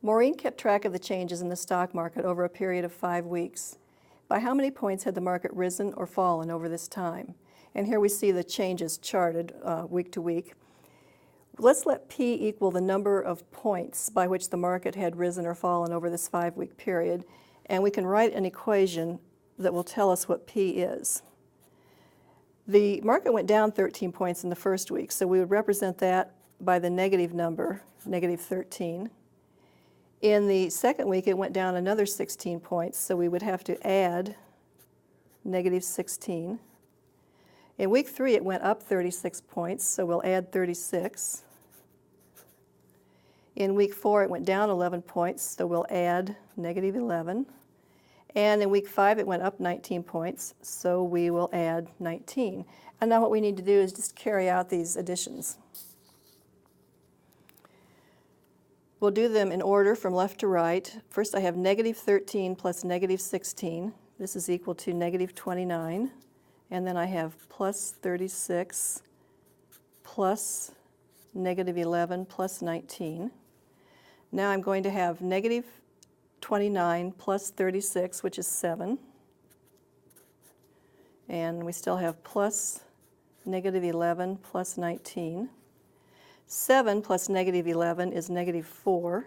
Maureen kept track of the changes in the stock market over a period of 5 weeks. By how many points had the market risen or fallen over this time? And here we see the changes charted week to week. Let's let P equal the number of points by which the market had risen or fallen over this 5-week period, and we can write an equation that will tell us what P is. The market went down 13 points in the first week, so we would represent that by the negative number, negative 13. In the second week, it went down another 16 points, so we would have to add negative 16. In week 3, it went up 36 points, so we'll add 36. In week 4, it went down 11 points, so we'll add negative 11. And in week 5, it went up 19 points, so we will add 19. And now what we need to do is just carry out these additions. We'll do them in order from left to right. First, I have negative 13 plus negative 16. This is equal to negative 29. And then I have plus 36 plus negative 11 plus 19. Now I'm going to have negative 29 plus 36, which is 7. And we still have plus negative 11 plus 19. 7 plus negative 11 is negative 4,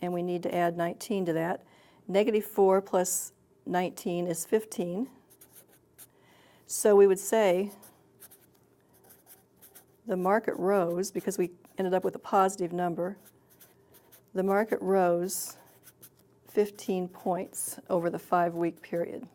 and we need to add 19 to that. Negative 4 plus 19 is 15. So we would say the market rose, because we ended up with a positive number, the market rose 15 points over the 5-week period.